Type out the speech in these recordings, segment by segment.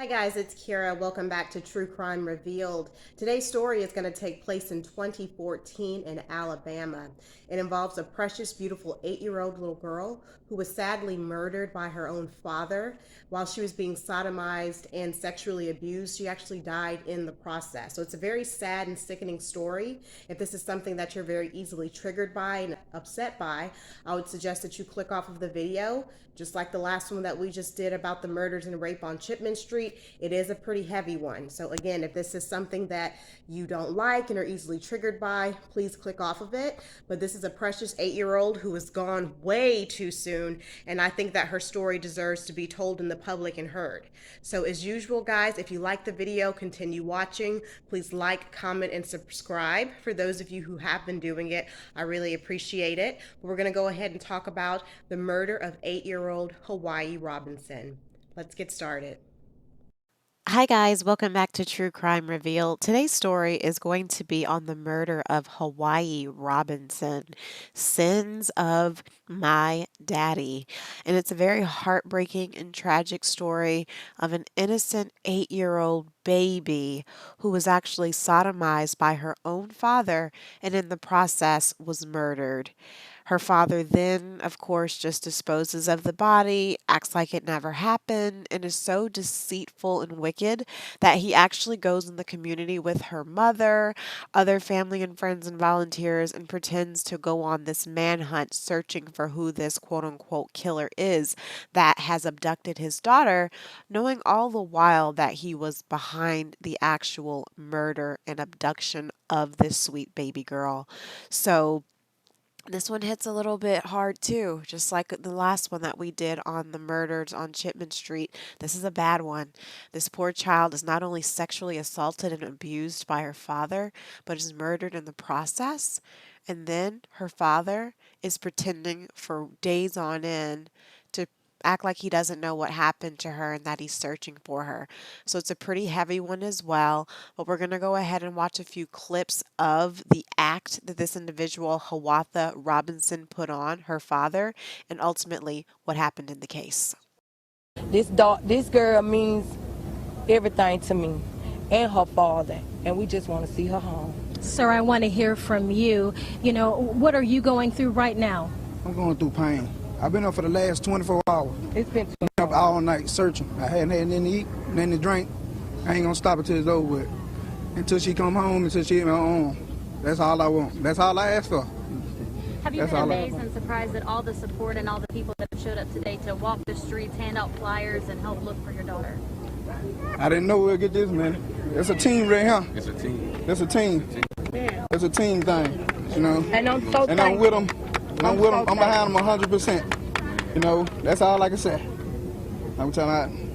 Hi guys, it's Kira. Welcome back to True Crime Revealed. Today's story is going to take place in 2014 in Alabama. It involves a precious, beautiful 8-year-old little girl who was sadly murdered by her own father while she was being sodomized and sexually abused. She actually died in the process. So it's a very sad and sickening story. If this is something that you're very easily triggered by and upset by, I would suggest that you click off of the video, just like the last one that we just did about the murders and rape on Chipman Street. It is a pretty heavy one. So again, if this is something that you don't like and are easily triggered by, please click off of it. But this is a precious 8-year-old who was gone way too soon, and I think that her story deserves to be told in the public and heard. So as usual, guys, if you like the video, continue watching. Please like, comment, and subscribe. For those of you who have been doing it, I really appreciate it. But we're going to go ahead and talk about the murder of 8-year-old Hiawatha Robinson. Let's get started. Hi, guys. Welcome back to True Crime Revealed. Today's story is going to be on the murder of Hiawatha Robinson, Sins of My Daddy. And it's a very heartbreaking and tragic story of an innocent 8-year-old baby who was actually sodomized by her own father and in the process was murdered. Her father then, of course, just disposes of the body, acts like it never happened, and is so deceitful and wicked that he actually goes in the community with her mother, other family and friends and volunteers, and pretends to go on this manhunt searching for who this quote unquote killer is that has abducted his daughter, knowing all the while that he was behind the actual murder and abduction of this sweet baby girl. So, this one hits a little bit hard too, just like the last one that we did on the murders on Chipman Street. This is a bad one. This poor child is not only sexually assaulted and abused by her father, but is murdered in the process. And then her father is pretending for days on end to act like he doesn't know what happened to her and that he's searching for her. So it's a pretty heavy one as well. But we're going to go ahead and watch a few clips of the act that this individual, Hiawatha Robinson, put on her father and ultimately what happened in the case. This girl means everything to me and her father, and we just want to see her home. Sir, I want to hear from you. What are you going through right now? I'm going through pain. I've been up for the last 24 hours. It's been Up all night searching. I hadn't had nothing to eat, nothing to drink. I ain't gonna stop until it's over with. Until she come home, until she in my arm. That's all I want. That's all I ask for. Have you That's been all amazed and surprised at all the support and all the people that have showed up today to walk the streets, hand out flyers, and help look for your daughter? I didn't know we'd get this, man. It's a team right here. It's a team. It's a team. It's a team thing, you know. And I'm so And I'm with them. I'm with them. so I'm behind them 100%. You know, that's all I can say. I'm telling you,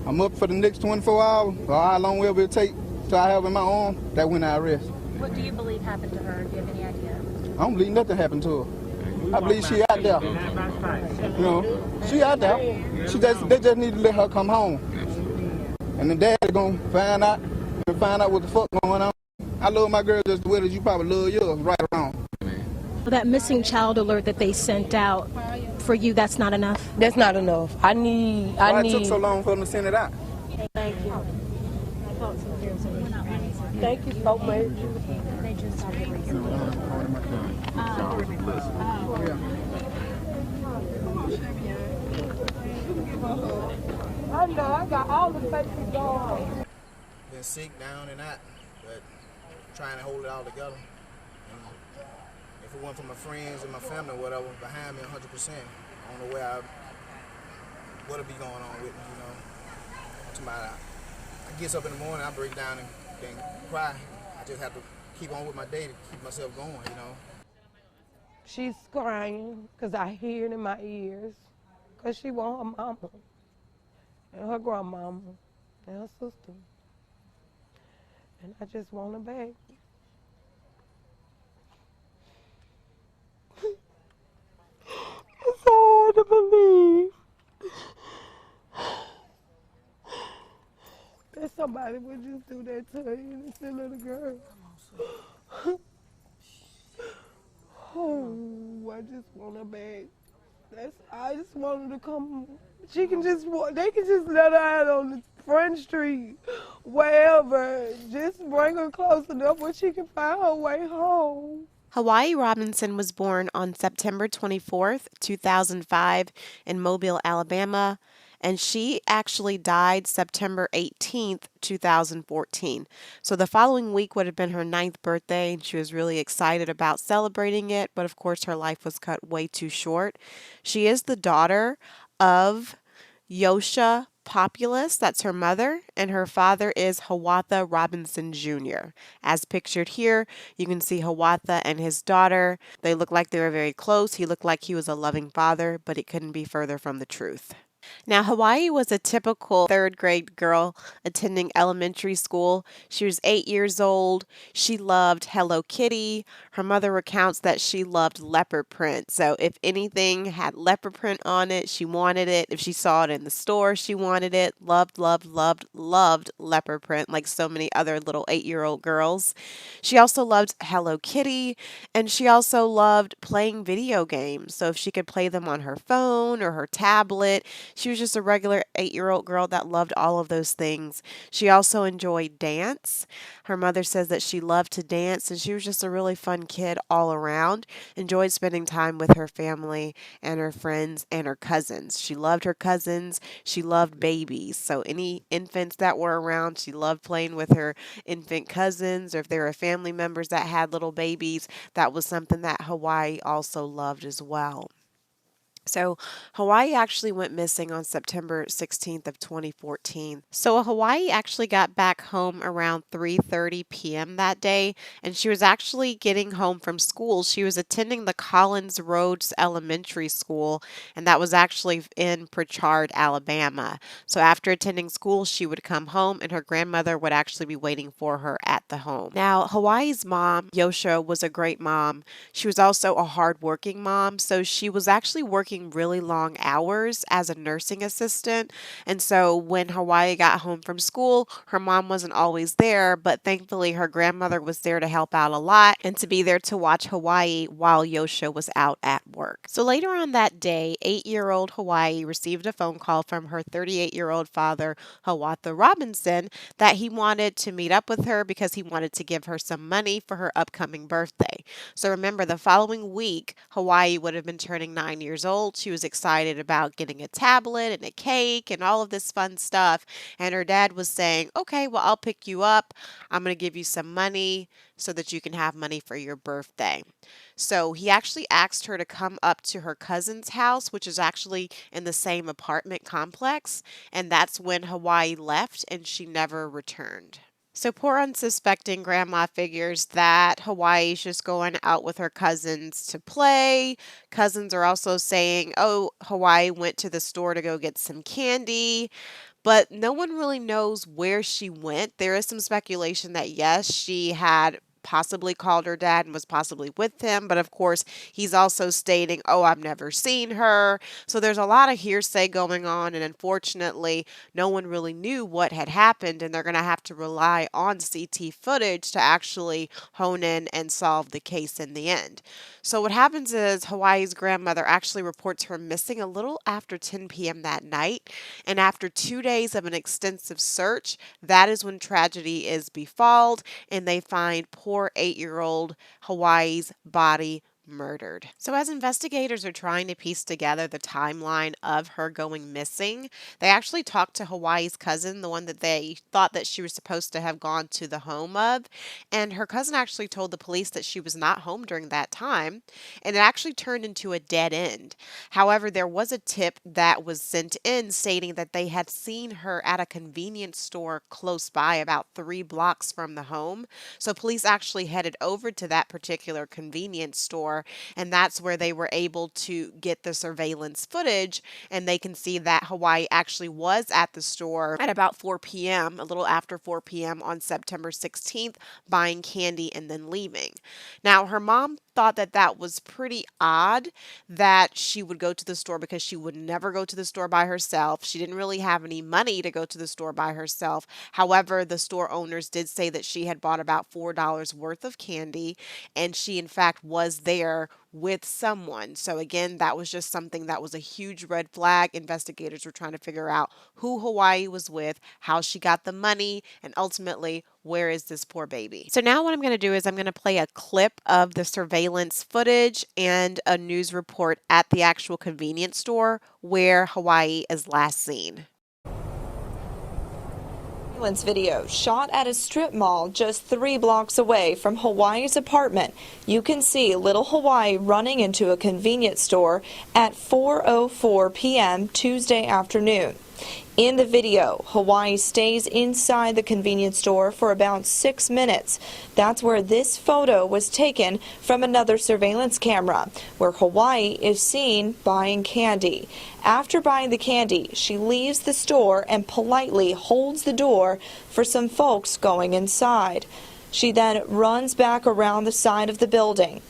I'm up for the next 24 hours, or how long will it take till I have in my arm, that when I rest. What do you believe happened to her? Do you have any idea? I don't believe nothing happened to her. I believe she out there. You know, she out there. They just need to let her come home. And the dad is gonna find out what the fuck going on. I love my girl just the way that you probably love yours, right around. That missing child alert that they sent out, for you, that's not enough? That's not enough. Why it took so long for them to send it out? Thank you. Thank you so much. I know, I got all the faces going. Been sick, down and out, but trying to hold it all together. And if it weren't for my friends and my family or whatever behind me 100%, I don't know what'll be going on with me, you know. I get up in the morning, I break down and cry. I just have to keep on with my day to keep myself going, you know. She's crying because I hear it in my ears. Because she want her mama and her grandmama and her sister. And I just want her back. It's so hard to believe that somebody would just do that to an innocent little girl. Oh, I just want her back. I just want her to come. They can just let her out on the Front Street, wherever. Just bring her close enough where she can find her way home. Hiawathi Robinson was born on September 24th, 2005, in Mobile, Alabama, and she actually died September 18th, 2014. So the following week would have been her ninth birthday, and she was really excited about celebrating it, but of course her life was cut way too short. She is the daughter of Yosha Populus, that's her mother, and her father is Hiawatha Robinson Jr. As pictured here, you can see Hiawatha and his daughter. They look like they were very close. He looked like he was a loving father, but it couldn't be further from the truth. Now, Hiawathi was a typical third grade girl attending elementary school. She was 8 years old. She loved Hello Kitty. Her mother recounts that she loved leopard print. So, if anything had leopard print on it, she wanted it. If she saw it in the store, she wanted it. Loved, loved, loved, loved leopard print, like so many other little 8-year-old girls. She also loved Hello Kitty, and she also loved playing video games. So, if she could play them on her phone or her tablet, she was just a regular 8-year-old girl that loved all of those things. She also enjoyed dance. Her mother says that she loved to dance, and she was just a really fun kid all around. Enjoyed spending time with her family and her friends and her cousins. She loved her cousins. She loved babies. So any infants that were around, she loved playing with her infant cousins, or if there were family members that had little babies, that was something that Hiawathi also loved as well. So Hiawathi actually went missing on September 16th of 2014. So Hiawathi actually got back home around 3:30 p.m. that day, and she was actually getting home from school. She was attending the Collins Roads Elementary School, and that was actually in Prichard, Alabama. So after attending school, she would come home, and her grandmother would actually be waiting for her at the home. Now, Hiawathi's mom, Yosha, was a great mom. She was also a hardworking mom, so she was actually working really long hours as a nursing assistant. And so when Hiawathi got home from school, her mom wasn't always there, but thankfully her grandmother was there to help out a lot and to be there to watch Hiawathi while Yosha was out at work. So later on that day, 8-year-old Hiawathi received a phone call from her 38-year-old father, Hiawatha Robinson, that he wanted to meet up with her because he wanted to give her some money for her upcoming birthday. So remember, the following week, Hiawathi would have been turning 9 years old. She was excited about getting a tablet and a cake and all of this fun stuff. And her dad was saying, okay, well, I'll pick you up. I'm going to give you some money so that you can have money for your birthday. So he actually asked her to come up to her cousin's house, which is actually in the same apartment complex. And that's when Hiawathi left and she never returned. So poor unsuspecting grandma figures that Hiawathi's just going out with her cousins to play. Cousins are also saying, oh, Hiawathi went to the store to go get some candy. But no one really knows where she went. There is some speculation that yes, she had possibly called her dad and was possibly with him, but of course he's also stating, oh, I've never seen her. So there's a lot of hearsay going on, and unfortunately no one really knew what had happened, and they're going to have to rely on CT footage to actually hone in and solve the case in the end. So what happens is Hiawathi's grandmother actually reports her missing a little after 10 p.m. that night, and after 2 days of an extensive search, that is when tragedy is befalled, and they find poor 8-year-old Hiawathi's body murdered. So as investigators are trying to piece together the timeline of her going missing, they actually talked to Hiawathi's cousin, the one that they thought that she was supposed to have gone to the home of, and her cousin actually told the police that she was not home during that time, and it actually turned into a dead end. However, there was a tip that was sent in stating that they had seen her at a convenience store close by, about 3 blocks from the home. So police actually headed over to that particular convenience store, and that's where they were able to get the surveillance footage, and they can see that Hiawatha actually was at the store at about 4 p.m., a little after 4 p.m. on September 16th, buying candy and then leaving. Now, her mom thought that that was pretty odd that she would go to the store because she would never go to the store by herself. She didn't really have any money to go to the store by herself. However, the store owners did say that she had bought about $4 worth of candy, and she in fact was there with someone. So again, that was just something that was a huge red flag. Investigators were trying to figure out who Hiawathi was with, how she got the money, and ultimately, where is this poor baby? So now what I'm going to do is I'm going to play a clip of the surveillance footage and a news report at the actual convenience store where Hiawathi is last seen. Surveillance video shot at a strip mall just 3 blocks away from Hiawathi's apartment. You can see little Hiawathi running into a convenience store at 4:04 p.m. Tuesday afternoon. In the video, Hiawathi stays inside the convenience store for about 6 minutes. That's where this photo was taken from another surveillance camera, where Hiawathi is seen buying candy. After buying the candy, she leaves the store and politely holds the door for some folks going inside. She then runs back around the side of the building.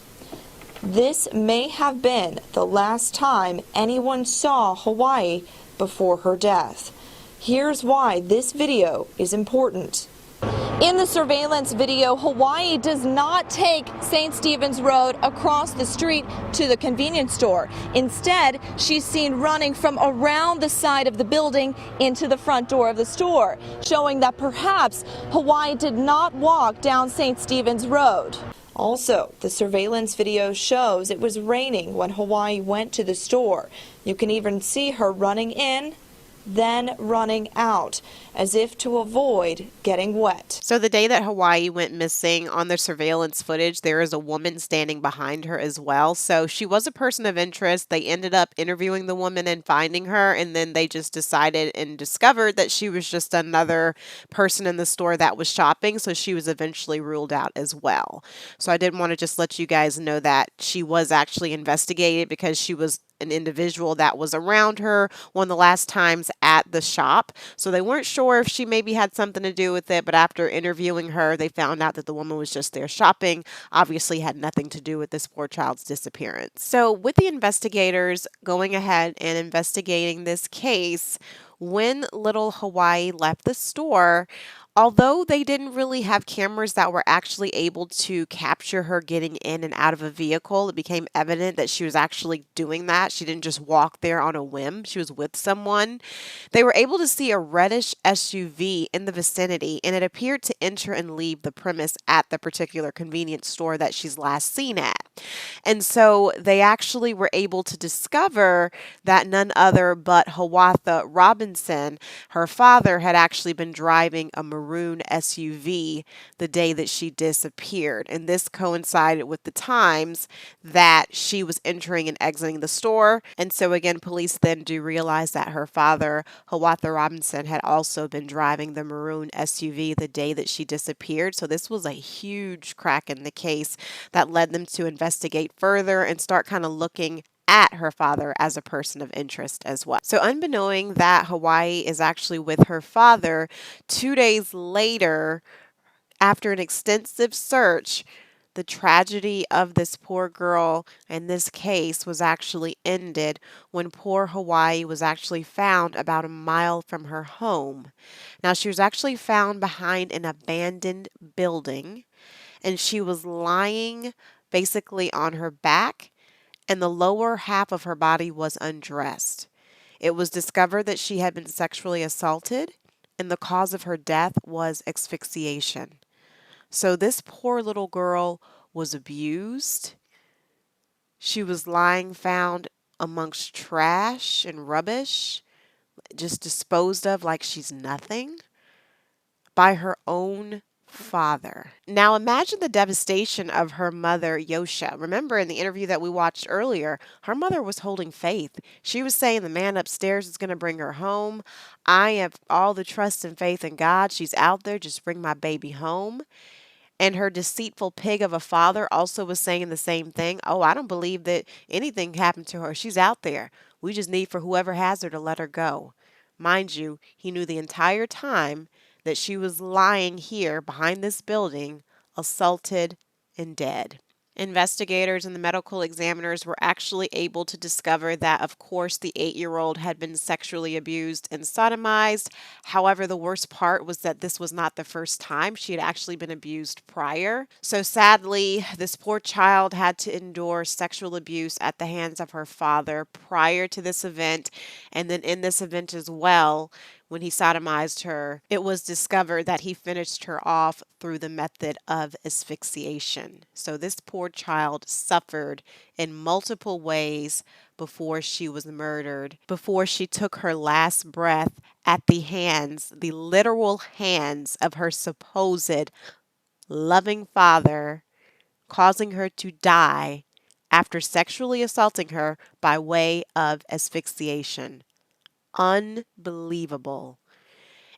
This may have been the last time anyone saw Hiawathi before her death. Here's why this video is important. In the surveillance video, Hiawathi does not take St. Stephen's Road across the street to the convenience store. Instead, she's seen running from around the side of the building into the front door of the store, showing that perhaps Hiawathi did not walk down St. Stephen's Road. Also, the surveillance video shows it was raining when Hiawathi went to the store. You can even see her running in, then running out, as if to avoid getting wet. So the day that Hiawathi went missing, on the surveillance footage, there is a woman standing behind her as well. So she was a person of interest. They ended up interviewing the woman and finding her, and then they just decided and discovered that she was just another person in the store that was shopping. So she was eventually ruled out as well. So I did want to just let you guys know that she was actually investigated because she was an individual that was around her one of the last times at the shop. So they weren't sure if she maybe had something to do with it, but after interviewing her, they found out that the woman was just there shopping, obviously had nothing to do with this poor child's disappearance. So with the investigators going ahead and investigating this case, when little Hiawathi left the store, although they didn't really have cameras that were actually able to capture her getting in and out of a vehicle, it became evident that she was actually doing that. She didn't just walk there on a whim. She was with someone. They were able to see a reddish SUV in the vicinity, and it appeared to enter and leave the premise at the particular convenience store that she's last seen at. And so they actually were able to discover that none other but Hiawatha Robinson, her father, had actually been driving a maroon SUV the day that she disappeared. And this coincided with the times that she was entering and exiting the store. And so again, police then do realize that her father, Hiawatha Robinson, had also been driving the maroon SUV the day that she disappeared. So this was a huge crack in the case that led them to investigate further and start kind of looking at her father as a person of interest as well. So unbeknowing that Hiawathi is actually with her father, 2 days later, after an extensive search, the tragedy of this poor girl and this case was actually ended when poor Hiawathi was actually found about a mile from her home. Now, she was actually found behind an abandoned building, and she was lying basically on her back, and the lower half of her body was undressed. It was discovered that she had been sexually assaulted, and the cause of her death was asphyxiation. So this poor little girl was abused. She was lying found amongst trash and rubbish, just disposed of like she's nothing by her own father. Now imagine the devastation of her mother, Yosha. Remember in the interview that we watched earlier, her mother was holding faith. She was saying the man upstairs is going to bring her home. I have all the trust and faith in God. She's out there. Just bring my baby home. And her deceitful pig of a father also was saying the same thing. Oh, I don't believe that anything happened to her. She's out there. We just need for whoever has her to let her go. Mind you, he knew the entire time that she was lying here behind this building, assaulted and dead. Investigators and the medical examiners were actually able to discover that, of course, the 8-year-old had been sexually abused and sodomized. However, the worst part was that this was not the first time she had actually been abused prior. So sadly, this poor child had to endure sexual abuse at the hands of her father prior to this event. And then in this event as well, when he sodomized her, it was discovered that he finished her off through the method of asphyxiation. So this poor child suffered in multiple ways before she was murdered, before she took her last breath at the hands, the literal hands of her supposed loving father, causing her to die after sexually assaulting her by way of asphyxiation. Unbelievable.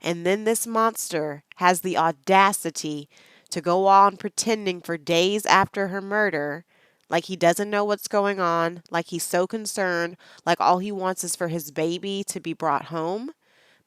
And then this monster has the audacity to go on pretending for days after her murder, like he doesn't know what's going on, like he's so concerned, like all he wants is for his baby to be brought home.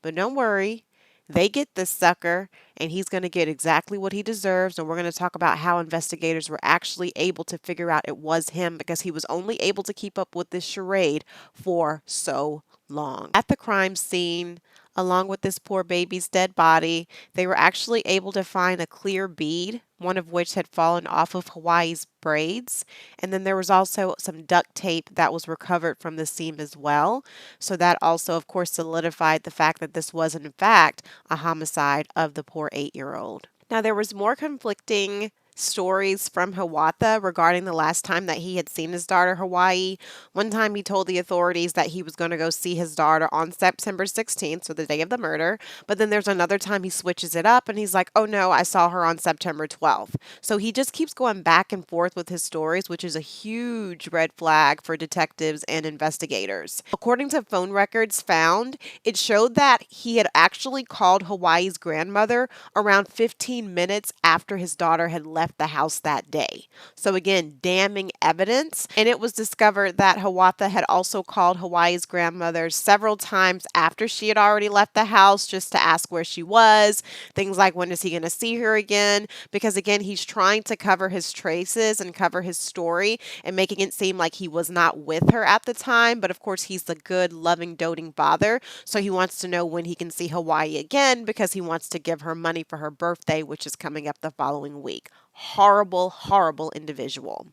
But don't worry, they get this sucker, and he's going to get exactly what he deserves. And we're going to talk about how investigators were actually able to figure out it was him because he was only able to keep up with this charade for so long. At the crime scene, along with this poor baby's dead body, they were actually able to find a clear bead, one of which had fallen off of Hawaii's braids. And then there was also some duct tape that was recovered from the scene as well. So that also, of course, solidified the fact that this was, in fact, a homicide of the poor 8-year-old. Now, there was more conflicting stories from Hiawatha regarding the last time that he had seen his daughter Hawaii. One time he told the authorities that he was going to go see his daughter on September 16th, so the day of the murder. But then there's another time he switches it up and he's like, oh no, I saw her on September 12th. So he just keeps going back and forth with his stories, which is a huge red flag for detectives and investigators. According to phone records found, it showed that he had actually called Hawaii's grandmother around 15 minutes after his daughter had left the house that day. So again, damning evidence. And it was discovered that Hiawatha had also called Hawaii's grandmother several times after she had already left the house just to ask where she was. Things like, when is he going to see her again? Because again, he's trying to cover his traces and cover his story and making it seem like he was not with her at the time. But of course, he's the good, loving, doting father. So he wants to know when he can see Hawaii again because he wants to give her money for her birthday, which is coming up the following week. Horrible, horrible individual.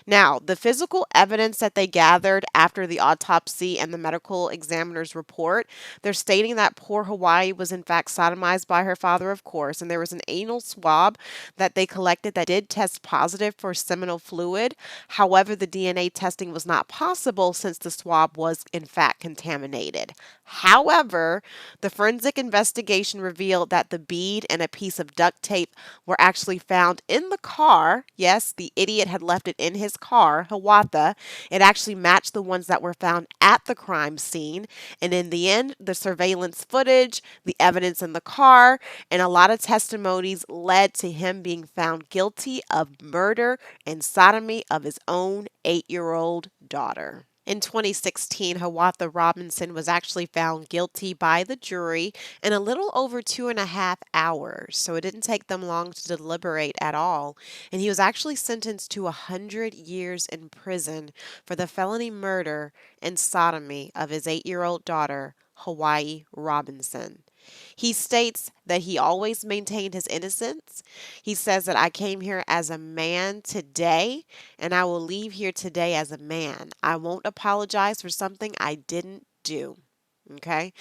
Now, the physical evidence that they gathered after the autopsy and the medical examiner's report, they're stating that poor Hawaii was in fact sodomized by her father, of course, and there was an anal swab that they collected that did test positive for seminal fluid. However, the DNA testing was not possible since the swab was in fact contaminated. However, the forensic investigation revealed that the bead and a piece of duct tape were actually found in the car. Yes, the idiot had left it in his car, Hiawatha. It actually matched the ones that were found at the crime scene. And in the end, the surveillance footage, the evidence in the car, and a lot of testimonies led to him being found guilty of murder and sodomy of his own 8-year-old daughter. In 2016, Hiawatha Robinson was actually found guilty by the jury in a little over 2.5 hours, so it didn't take them long to deliberate at all. And he was actually sentenced to 100 years in prison for the felony murder and sodomy of his 8-year-old daughter, Hiawayi Robinson. He states that he always maintained his innocence. He says that I came here as a man today, and I will leave here today as a man. I won't apologize for something I didn't do. Okay?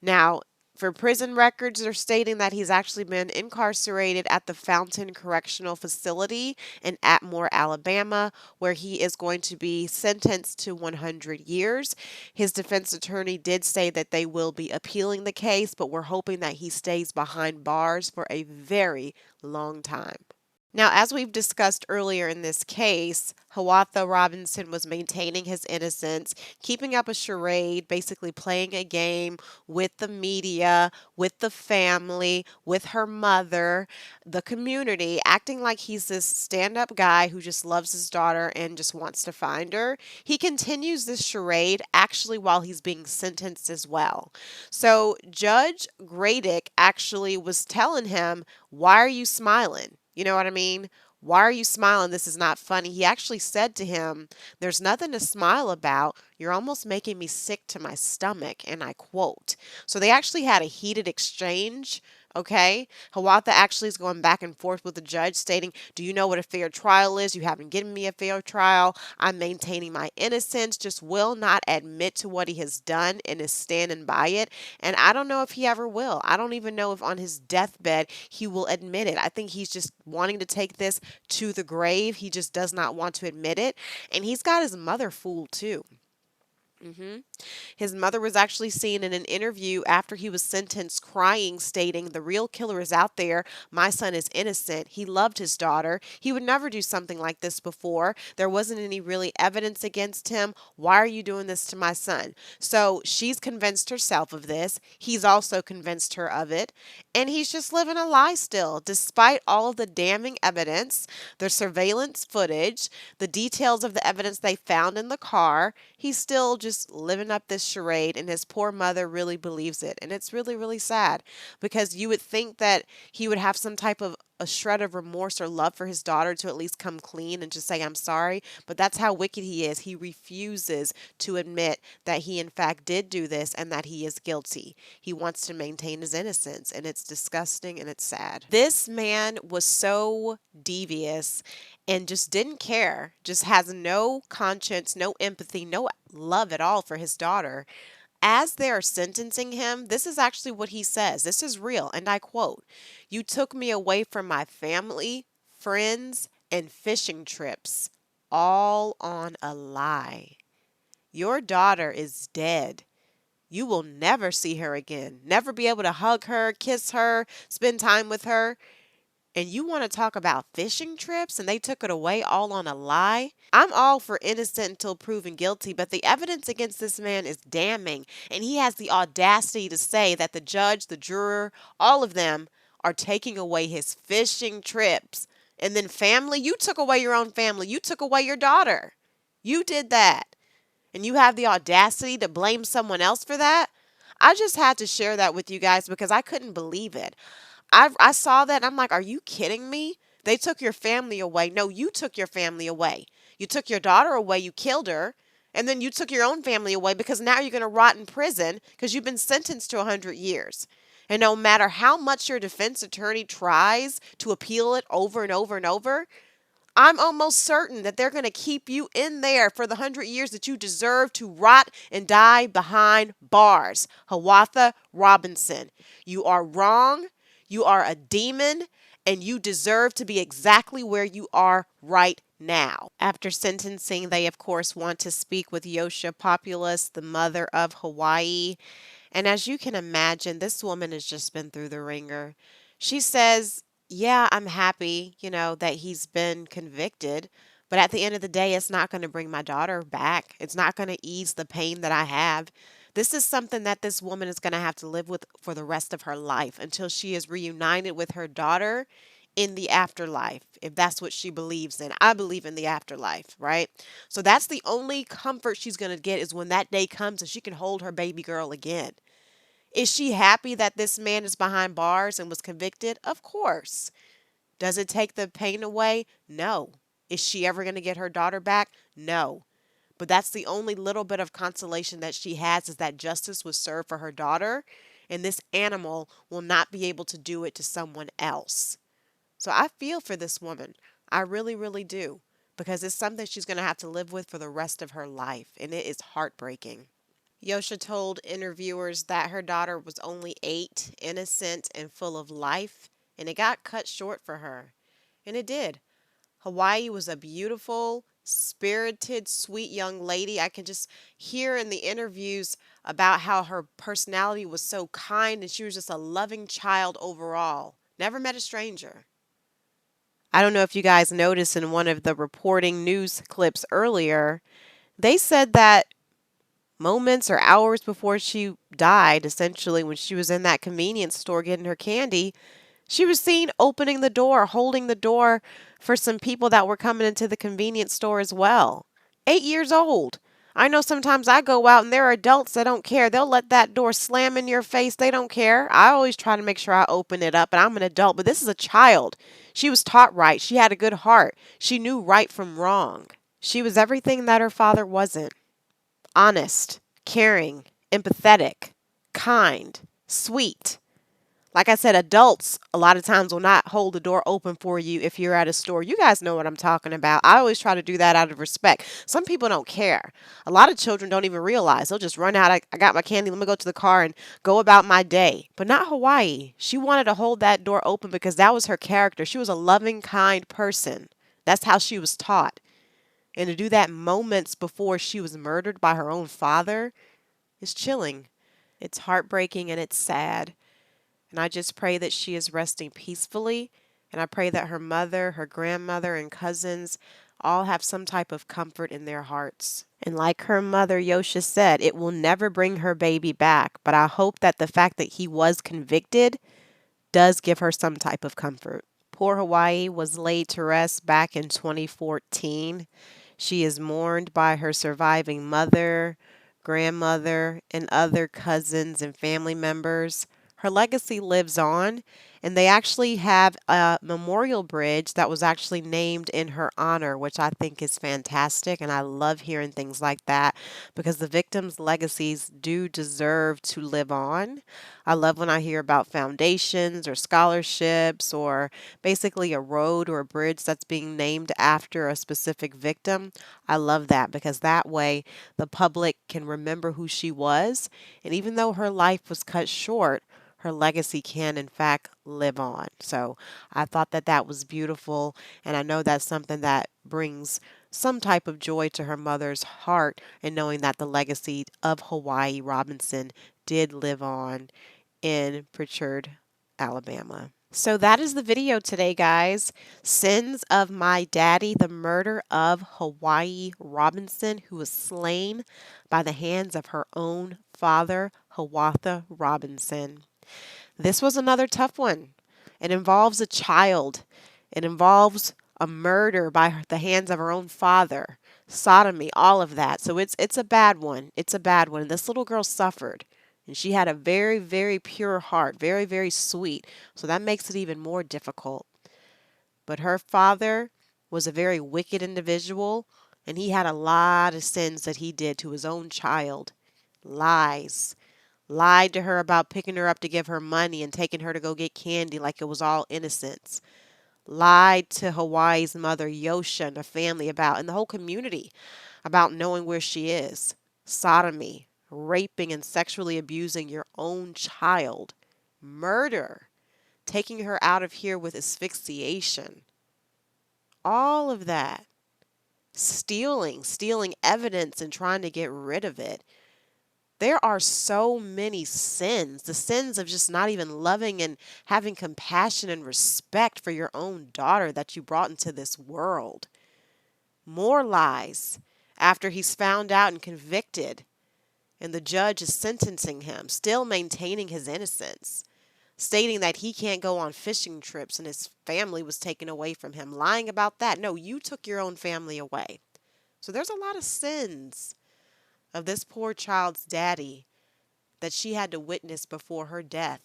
Now, for prison records, they're stating that he's actually been incarcerated at the Fountain Correctional Facility in Atmore, Alabama, where he is going to be sentenced to 100 years. His defense attorney did say that they will be appealing the case, but we're hoping that he stays behind bars for a very long time. Now, as we've discussed earlier in this case, Hiawatha Robinson was maintaining his innocence, keeping up a charade, basically playing a game with the media, with the family, with her mother, the community, acting like he's this stand-up guy who just loves his daughter and just wants to find her. He continues this charade actually while he's being sentenced as well. So Judge Gradick actually was telling him, why are you smiling? You know what I mean? Why are you smiling? This is not funny. He actually said to him, there's nothing to smile about. You're almost making me sick to my stomach. And I quote. So they actually had a heated exchange. Okay. Hiawatha actually is going back and forth with the judge, stating, do you know what a fair trial is? You haven't given me a fair trial. I'm maintaining my innocence, just will not admit to what he has done and is standing by it. And I don't know if he ever will. I don't even know if on his deathbed he will admit it. I think he's just wanting to take this to the grave. He just does not want to admit it. And he's got his mother fooled too. His mother was actually seen in an interview after he was sentenced crying, stating, the real killer is out there. My son is innocent. He loved his daughter. He would never do something like this before. There wasn't any really evidence against him. Why are you doing this to my son? So she's convinced herself of this. He's also convinced her of it. And he's just living a lie still, despite all of the damning evidence, the surveillance footage, the details of the evidence they found in the car. He's still just living up this charade, and his poor mother really believes it. And it's really, really sad because you would think that he would have some type of a shred of remorse or love for his daughter to at least come clean and just say, I'm sorry. But that's how wicked he is. He refuses to admit that he, in fact, did do this and that he is guilty. He wants to maintain his innocence, and it's disgusting and it's sad. This man was so devious and just didn't care, just has no conscience, no empathy, no love at all for his daughter. As they are sentencing him, this is actually what he says. This is real, and I quote, you took me away from my family, friends, and fishing trips, all on a lie. Your daughter is dead. You will never see her again, never be able to hug her, kiss her, spend time with her. And you want to talk about fishing trips and they took it away all on a lie? I'm all for innocent until proven guilty, but the evidence against this man is damning. And he has the audacity to say that the judge, the juror, all of them are taking away his fishing trips. And then family, you took away your own family. You took away your daughter. You did that. And you have the audacity to blame someone else for that? I just had to share that with you guys because I couldn't believe it. I saw that and I'm like, are you kidding me? They took your family away. No, you took your family away. You took your daughter away. You killed her. And then you took your own family away because now you're going to rot in prison because you've been sentenced to 100 years. And no matter how much your defense attorney tries to appeal it over and over and over, I'm almost certain that they're going to keep you in there for the 100 years that you deserve to rot and die behind bars. Hiawatha Robinson, you are wrong. You are a demon, and you deserve to be exactly where you are right now. After sentencing, they, of course, want to speak with Yosha Populus, the mother of Hawaii. And as you can imagine, this woman has just been through the ringer. She says, yeah, I'm happy, that he's been convicted. But at the end of the day, it's not going to bring my daughter back. It's not going to ease the pain that I have. This is something that this woman is going to have to live with for the rest of her life until she is reunited with her daughter in the afterlife, if that's what she believes in. I believe in the afterlife, right? So that's the only comfort she's going to get is when that day comes and she can hold her baby girl again. Is she happy that this man is behind bars and was convicted? Of course. Does it take the pain away? No. Is she ever going to get her daughter back? No. But that's the only little bit of consolation that she has is that justice was served for her daughter, and this animal will not be able to do it to someone else. So I feel for this woman. I really, really do. Because it's something she's going to have to live with for the rest of her life, and it is heartbreaking. Yosha told interviewers that her daughter was only 8, innocent, and full of life, and it got cut short for her. And it did. Hawaii was a beautiful, spirited, sweet young lady. I can just hear in the interviews about how her personality was so kind and she was just a loving child overall. Never met a stranger. I don't know if you guys noticed in one of the reporting news clips earlier, they said that moments or hours before she died, essentially when she was in that convenience store getting her candy, she was seen opening the door, holding the door for some people that were coming into the convenience store as well. 8 years old. I know sometimes I go out and there are adults that don't care. They'll let that door slam in your face. They don't care. I always try to make sure I open it up, and I'm an adult, but this is a child. She was taught right. She had a good heart. She knew right from wrong. She was everything that her father wasn't: honest, caring, empathetic, kind, sweet. Like I said, adults a lot of times will not hold the door open for you if you're at a store. You guys know what I'm talking about. I always try to do that out of respect. Some people don't care. A lot of children don't even realize. They'll just run out. I got my candy. Let me go to the car and go about my day. But not Hawaii. She wanted to hold that door open because that was her character. She was a loving, kind person. That's how she was taught. And to do that moments before she was murdered by her own father is chilling. It's heartbreaking and it's sad. And I just pray that she is resting peacefully. And I pray that her mother, her grandmother, and cousins all have some type of comfort in their hearts. And like her mother, Yosha said, it will never bring her baby back. But I hope that the fact that he was convicted does give her some type of comfort. Poor Hawaii was laid to rest back in 2014. She is mourned by her surviving mother, grandmother, and other cousins and family members. Her legacy lives on, and they actually have a memorial bridge that was actually named in her honor, which I think is fantastic. And I love hearing things like that because the victims' legacies do deserve to live on. I love when I hear about foundations or scholarships or basically a road or a bridge that's being named after a specific victim. I love that because that way the public can remember who she was. And even though her life was cut short, her legacy can in fact live on. So I thought that that was beautiful, and I know that's something that brings some type of joy to her mother's heart in knowing that the legacy of Hawaii Robinson did live on in Prichard, Alabama. So that is the video today, guys. Sins of My Daddy, the murder of Hawaii Robinson, who was slain by the hands of her own father, Hiawatha Robinson. This was another tough one. It involves a child. It involves a murder by the hands of her own father, sodomy, all of that. So it's a bad one. It's a bad one. This little girl suffered. And she had a very, very pure heart, very, very sweet. So that makes it even more difficult. But her father was a very wicked individual, and he had a lot of sins that he did to his own child. Lies. Lied to her about picking her up to give her money and taking her to go get candy like it was all innocence. Lied to Hawaii's mother, Yosha, and the family about, and the whole community about knowing where she is. Sodomy, raping and sexually abusing your own child. Murder, taking her out of here with asphyxiation. All of that. Stealing evidence and trying to get rid of it. There are so many sins, the sins of just not even loving and having compassion and respect for your own daughter that you brought into this world. More lies after he's found out and convicted, and the judge is sentencing him, still maintaining his innocence, stating that he can't go on fishing trips and his family was taken away from him, lying about that. No, you took your own family away. So there's a lot of sins of this poor child's daddy that she had to witness before her death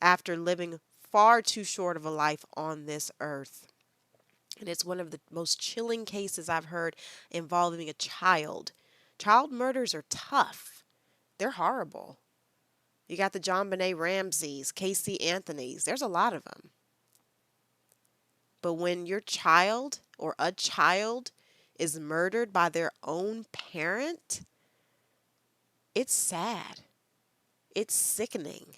after living far too short of a life on this earth. And it's one of the most chilling cases I've heard involving a child. Child murders are tough. They're horrible. You got the JonBenet Ramseys, Casey Anthony's. There's a lot of them. But when your child or a child is murdered by their own parent, it's sad. It's sickening.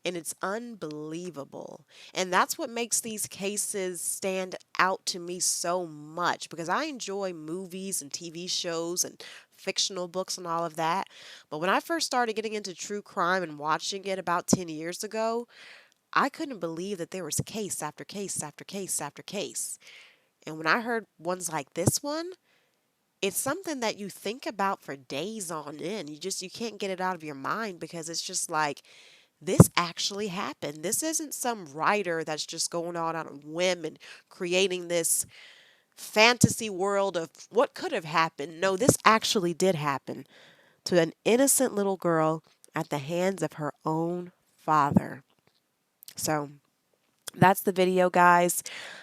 And it's unbelievable. And that's what makes these cases stand out to me so much, because I enjoy movies and TV shows and fictional books and all of that. But when I first started getting into true crime and watching it about 10 years ago, I couldn't believe that there was case after case after case after case. And when I heard ones like this one, it's something that you think about for days on end. You can't get it out of your mind because it's just like, this actually happened. This isn't some writer that's just going on a whim and creating this fantasy world of what could have happened. No, this actually did happen to an innocent little girl at the hands of her own father. So that's the video, guys.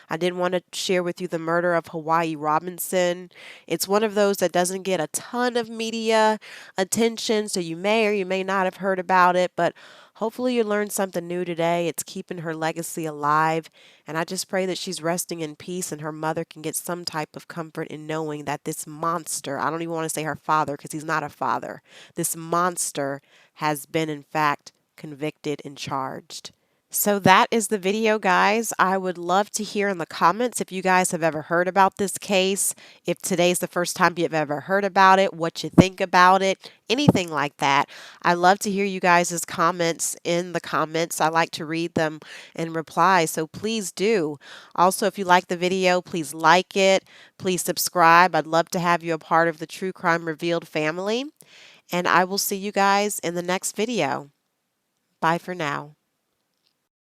I did want to share with you the murder of Hiawathi Robinson. It's one of those that doesn't get a ton of media attention, so you may or you may not have heard about it, but hopefully you learned something new today. It's keeping her legacy alive, and I just pray that she's resting in peace and her mother can get some type of comfort in knowing that this monster, I don't even want to say her father because he's not a father, this monster has been in fact convicted and charged. So that is the video, guys. I would love to hear in the comments if you guys have ever heard about this case, if today's the first time you've ever heard about it, what you think about it, anything like that. I love to hear you guys' comments in the comments. I like to read them and reply, so please do. Also, if you like the video, please like it. Please subscribe. I'd love to have you a part of the True Crime Revealed family. And I will see you guys in the next video. Bye for now.